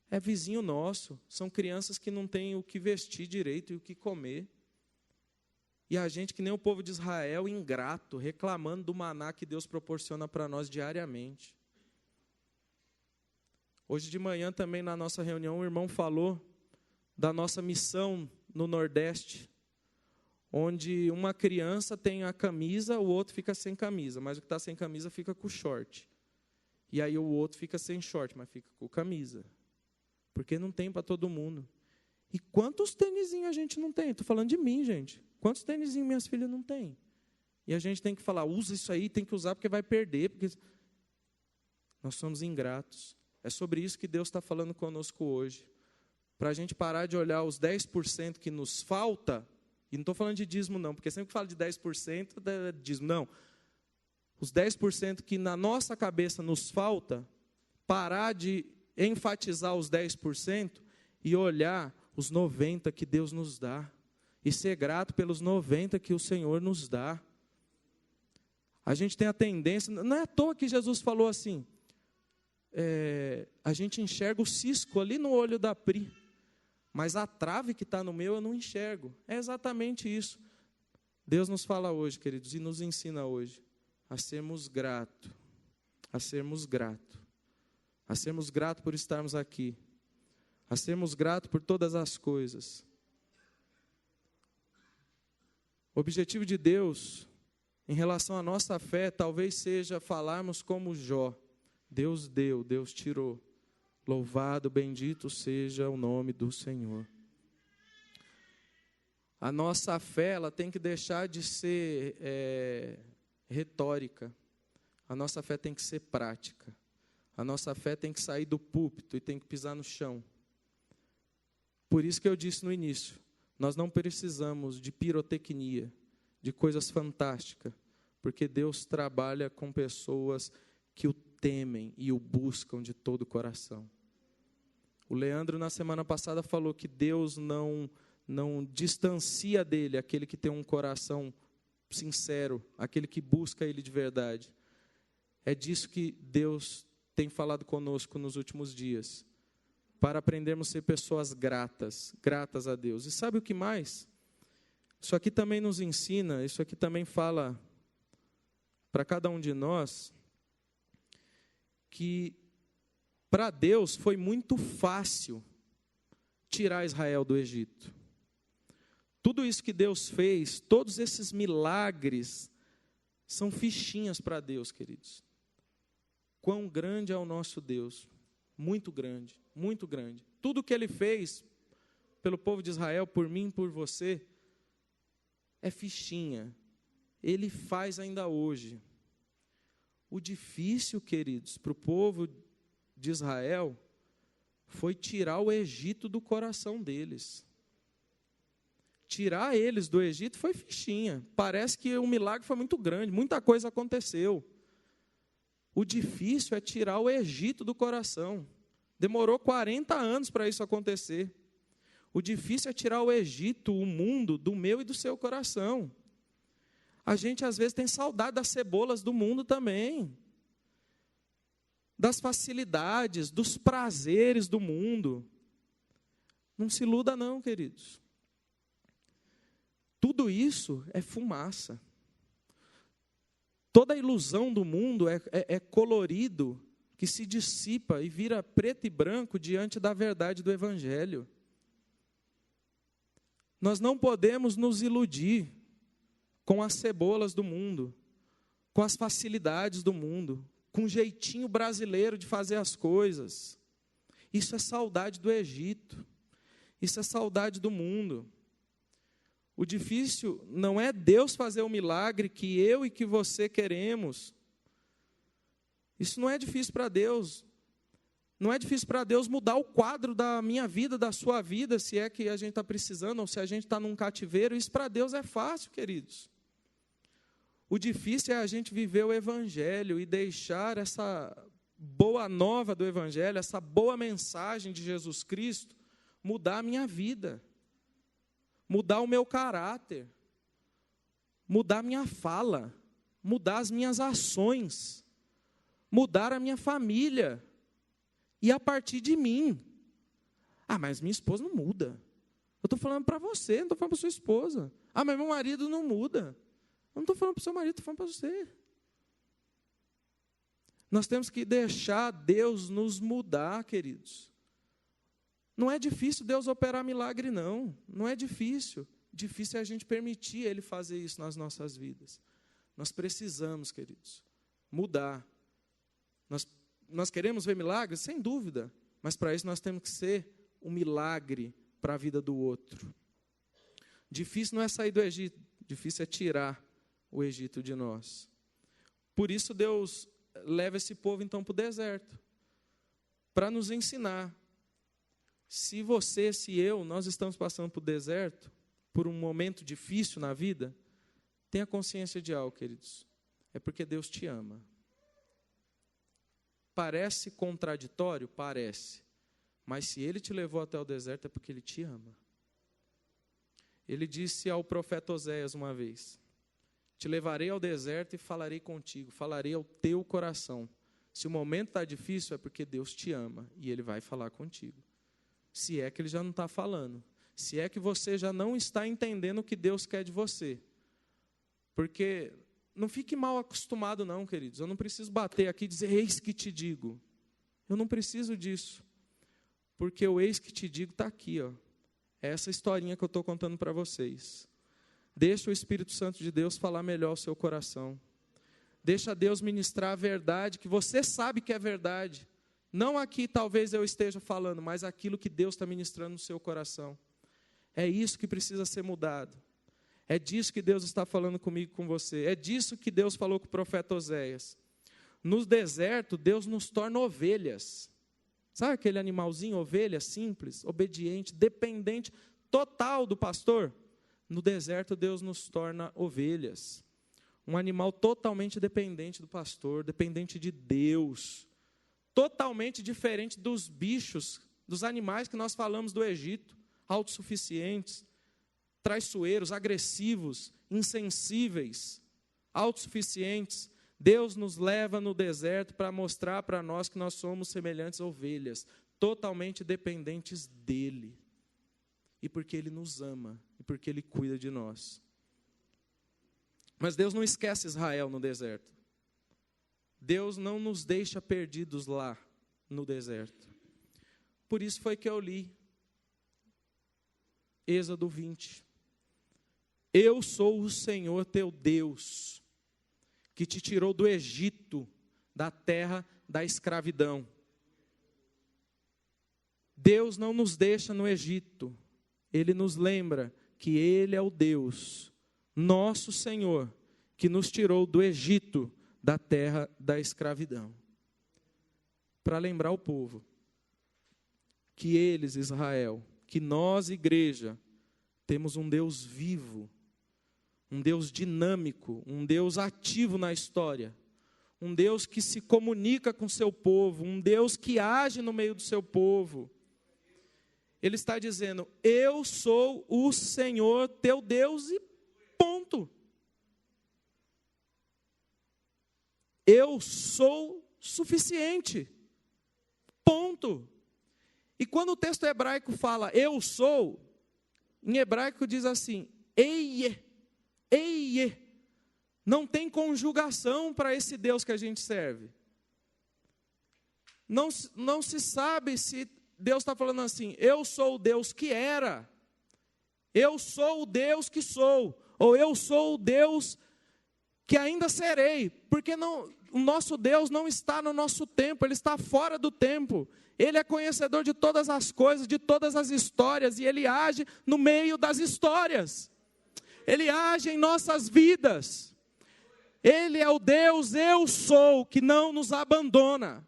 é vizinho nosso. São crianças que não têm o que vestir direito e o que comer. E a gente, que nem o povo de Israel, ingrato, reclamando do maná que Deus proporciona para nós diariamente. Hoje de manhã também na nossa reunião, o irmão falou da nossa missão no Nordeste, onde uma criança tem a camisa, o outro fica sem camisa, mas o que está sem camisa fica com short. E aí o outro fica sem short, mas fica com camisa. Porque não tem para todo mundo. E quantos tênisinhos a gente não tem? Estou falando de mim, gente. Quantos tênisinhos minhas filhas não têm? E a gente tem que falar, usa isso aí, tem que usar porque vai perder. Porque nós somos ingratos. É sobre isso que Deus está falando conosco hoje. Para a gente parar de olhar os 10% que nos falta. E não estou falando de dízimo, não, porque sempre que falo de 10% é dízimo. Não. Os 10% que na nossa cabeça nos falta, parar de enfatizar os 10% e olhar os 90% que Deus nos dá. E ser grato pelos 90% que o Senhor nos dá. A gente tem a tendência, não é à toa que Jesus falou assim, a gente enxerga o cisco ali no olho da Pri. Mas a trave que está no meu eu não enxergo. É exatamente isso. Deus nos fala hoje, queridos, e nos ensina hoje a sermos gratos. A sermos gratos. A sermos gratos por estarmos aqui. A sermos gratos por todas as coisas. O objetivo de Deus, em relação à nossa fé, talvez seja falarmos como Jó. Deus deu, Deus tirou. Louvado, bendito seja o nome do Senhor. A nossa fé, ela tem que deixar de ser retórica. A nossa fé tem que ser prática. A nossa fé tem que sair do púlpito e tem que pisar no chão. Por isso que eu disse no início, nós não precisamos de pirotecnia, de coisas fantásticas, porque Deus trabalha com pessoas que o temem e o buscam de todo o coração. O Leandro, na semana passada, falou que Deus não distancia dele aquele que tem um coração sincero, aquele que busca Ele de verdade. É disso que Deus tem falado conosco nos últimos dias, para aprendermos a ser pessoas gratas a Deus. E sabe o que mais? Isso aqui também nos ensina, isso aqui também fala para cada um de nós, que para Deus foi muito fácil tirar Israel do Egito. Tudo isso que Deus fez, todos esses milagres, são fichinhas para Deus, queridos. Quão grande é o nosso Deus, muito grande, muito grande. Tudo que Ele fez pelo povo de Israel, por mim, por você, é fichinha. Ele faz ainda hoje. O difícil, queridos, para o povo de Israel, foi tirar o Egito do coração deles. Tirar eles do Egito foi fichinha. Parece que o milagre foi muito grande, muita coisa aconteceu. O difícil é tirar o Egito do coração. Demorou 40 anos para isso acontecer. O difícil é tirar o Egito, o mundo, do meu e do seu coração. A gente, às vezes, tem saudade das cebolas do mundo também. Das facilidades, dos prazeres do mundo. Não se iluda não, queridos. Tudo isso é fumaça. Toda a ilusão do mundo é colorido, que se dissipa e vira preto e branco diante da verdade do Evangelho. Nós não podemos nos iludir com as cebolas do mundo, com as facilidades do mundo, com o jeitinho brasileiro de fazer as coisas. Isso é saudade do Egito. Isso é saudade do mundo. O difícil não é Deus fazer o milagre que eu e que você queremos. Isso não é difícil para Deus. Não é difícil para Deus mudar o quadro da minha vida, da sua vida, se é que a gente está precisando, ou se a gente está num cativeiro. Isso para Deus é fácil, queridos. O difícil é a gente viver o Evangelho e deixar essa boa nova do Evangelho, essa boa mensagem de Jesus Cristo, mudar a minha vida. Mudar o meu caráter, mudar a minha fala, mudar as minhas ações, mudar a minha família, e a partir de mim. Ah, mas minha esposa não muda. Eu estou falando para você, não estou falando para sua esposa. Ah, mas meu marido não muda. Eu não estou falando para o seu marido, estou falando para você. Nós temos que deixar Deus nos mudar, queridos. Não é difícil Deus operar milagre, não. Não é difícil. Difícil é a gente permitir Ele fazer isso nas nossas vidas. Nós precisamos, queridos, mudar. Nós queremos ver milagres? Sem dúvida. Mas para isso nós temos que ser um milagre para a vida do outro. Difícil não é sair do Egito. Difícil é tirar o Egito de nós. Por isso Deus leva esse povo então para o deserto. Para nos ensinar. Se você, se eu, nós estamos passando por deserto, por um momento difícil na vida, tenha consciência de algo, queridos. É porque Deus te ama. Parece contraditório? Parece. Mas se Ele te levou até o deserto, é porque Ele te ama. Ele disse ao profeta Oséias uma vez: te levarei ao deserto e falarei contigo, falarei ao teu coração. Se o momento está difícil, é porque Deus te ama e Ele vai falar contigo. Se é que Ele já não está falando. Se é que você já não está entendendo o que Deus quer de você. Porque não fique mal acostumado não, queridos. Eu não preciso bater aqui e dizer, eis que te digo. Eu não preciso disso. Porque o eis que te digo está aqui, ó. É essa historinha que eu estou contando para vocês. Deixa o Espírito Santo de Deus falar melhor o seu coração. Deixa Deus ministrar a verdade, que você sabe que é verdade. Não aqui talvez eu esteja falando, mas aquilo que Deus está ministrando no seu coração. É isso que precisa ser mudado. É disso que Deus está falando comigo, com você. É disso que Deus falou com o profeta Oséias. No deserto, Deus nos torna ovelhas. Sabe aquele animalzinho, ovelha, simples, obediente, dependente, total do pastor? No deserto, Deus nos torna ovelhas. Um animal totalmente dependente do pastor, dependente de Deus. Totalmente diferente dos bichos, dos animais que nós falamos do Egito, autossuficientes, traiçoeiros, agressivos, insensíveis, autossuficientes. Deus nos leva no deserto para mostrar para nós que nós somos semelhantes a ovelhas, totalmente dependentes dEle. E porque Ele nos ama, e porque Ele cuida de nós. Mas Deus não esquece Israel no deserto. Deus não nos deixa perdidos lá no deserto. Por isso foi que eu li Êxodo 20. Eu sou o Senhor teu Deus, que te tirou do Egito, da terra da escravidão. Deus não nos deixa no Egito. Ele nos lembra que Ele é o Deus, nosso Senhor, que nos tirou do Egito, da terra da escravidão. Para lembrar o povo que eles, Israel, que nós, igreja, Temos um Deus vivo, um Deus dinâmico, um Deus ativo na história, um Deus que se comunica com o seu povo, um Deus que age no meio do seu povo. Ele está dizendo: eu sou o Senhor teu Deus e ponto. Eu sou suficiente, ponto. E quando o texto hebraico fala eu sou, em hebraico diz assim, eie, eie. Não tem conjugação para esse Deus que a gente serve. Não se sabe se Deus está falando assim, eu sou o Deus que era, eu sou o Deus que sou, ou eu sou o Deus que ainda serei, porque o nosso Deus não está no nosso tempo, Ele está fora do tempo. Ele é conhecedor de todas as coisas, de todas as histórias, e Ele age no meio das histórias. Ele age em nossas vidas. Ele é o Deus eu sou, que não nos abandona.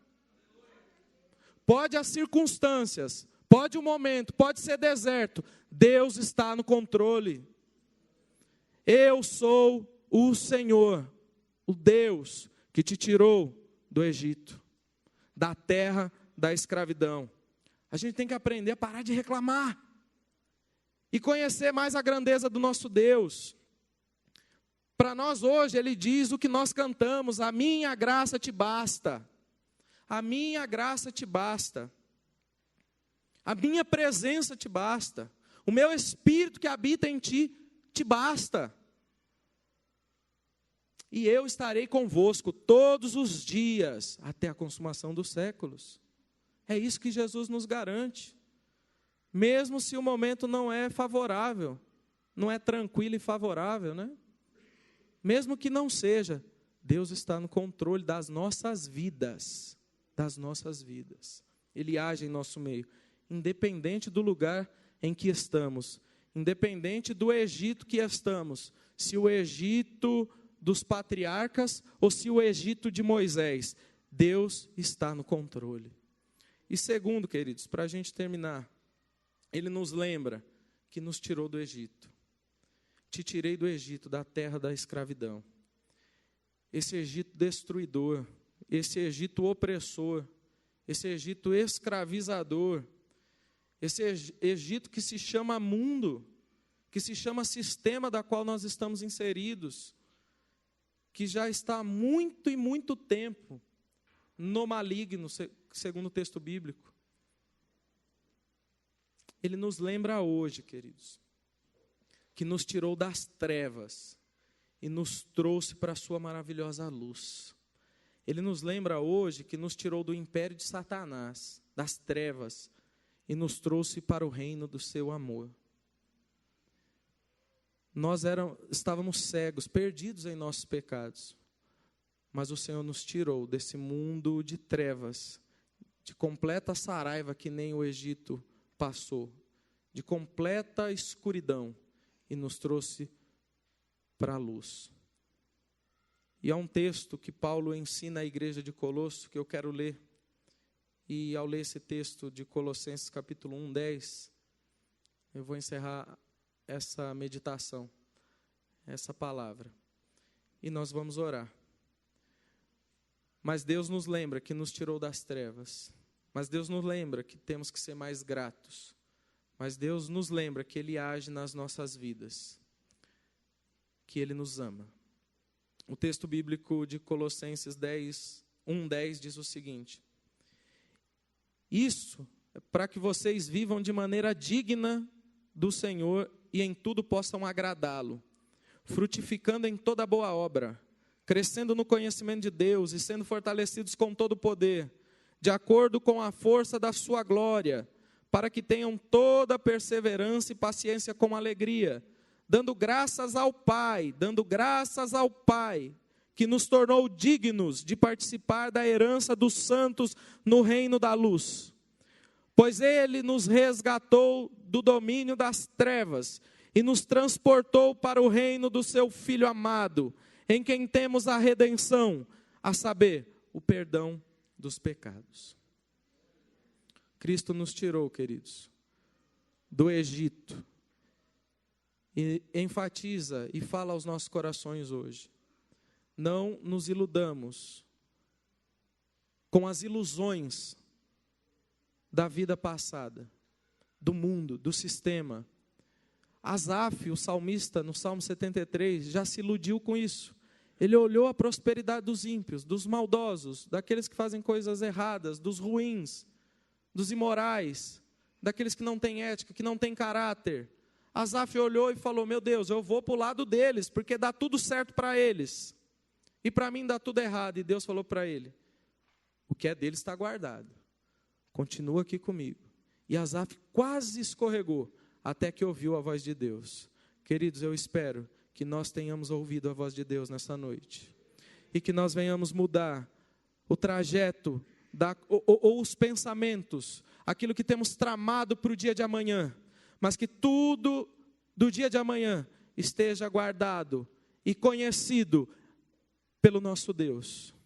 Pode as circunstâncias, pode o momento, pode ser deserto, Deus está no controle. Eu sou o Senhor, o Deus que te tirou do Egito, da terra da escravidão. A gente tem que aprender a parar de reclamar e conhecer mais a grandeza do nosso Deus. Para nós hoje, Ele diz o que nós cantamos: a minha graça te basta, a minha graça te basta, a minha presença te basta, o meu Espírito que habita em ti te basta. E eu estarei convosco todos os dias, até a consumação dos séculos. É isso que Jesus nos garante. Mesmo se o momento não é favorável, não é tranquilo e favorável, né? Mesmo que não seja, Deus está no controle das nossas vidas. Das nossas vidas. Ele age em nosso meio, independente do lugar em que estamos, independente do Egito que estamos, se o Egito dos patriarcas ou se o Egito de Moisés, Deus está no controle. E segundo, queridos, para a gente terminar, Ele nos lembra que nos tirou do Egito. Te tirei do Egito, da terra da escravidão. Esse Egito destruidor, esse Egito opressor, esse Egito escravizador, esse Egito que se chama mundo, que se chama sistema da qual nós estamos inseridos, que já está há muito e muito tempo no maligno, segundo o texto bíblico. Ele nos lembra hoje, queridos, que nos tirou das trevas e nos trouxe para a sua maravilhosa luz. Ele nos lembra hoje que nos tirou do império de Satanás, das trevas, e nos trouxe para o reino do seu amor. Nós estávamos cegos, perdidos em nossos pecados, mas o Senhor nos tirou desse mundo de trevas, de completa saraiva que nem o Egito passou, de completa escuridão, e nos trouxe para a luz. E há um texto que Paulo ensina à igreja de Colosso, que eu quero ler. E ao ler esse texto de Colossenses capítulo 1, 10, eu vou encerrar essa meditação, essa palavra. E nós vamos orar. Mas Deus nos lembra que nos tirou das trevas. Mas Deus nos lembra que temos que ser mais gratos. Mas Deus nos lembra que Ele age nas nossas vidas. Que Ele nos ama. O texto bíblico de Colossenses 1:10 diz o seguinte: isso é para que vocês vivam de maneira digna do Senhor e em tudo possam agradá-lo, frutificando em toda boa obra, crescendo no conhecimento de Deus e sendo fortalecidos com todo o poder, de acordo com a força da sua glória, para que tenham toda perseverança e paciência com alegria, dando graças ao Pai, que nos tornou dignos de participar da herança dos santos no reino da luz. Pois Ele nos resgatou do domínio das trevas e nos transportou para o reino do seu Filho amado, em quem temos a redenção, a saber, o perdão dos pecados. Cristo nos tirou, queridos, do Egito, e enfatiza e fala aos nossos corações hoje. Não nos iludamos com as ilusões da vida passada, do mundo, do sistema. Asaf, o salmista, no Salmo 73, já se iludiu com isso. Ele olhou a prosperidade dos ímpios, dos maldosos, daqueles que fazem coisas erradas, dos ruins, dos imorais, daqueles que não têm ética, que não têm caráter. Asaf olhou e falou: meu Deus, eu vou para o lado deles, porque dá tudo certo para eles. E para mim dá tudo errado. E Deus falou para ele: o que é deles está guardado. Continua aqui comigo. E Asaf quase escorregou, até que ouviu a voz de Deus. Queridos, eu espero que nós tenhamos ouvido a voz de Deus nessa noite. E que nós venhamos mudar o trajeto, ou os pensamentos, aquilo que temos tramado para o dia de amanhã. Mas que tudo do dia de amanhã esteja guardado e conhecido pelo nosso Deus.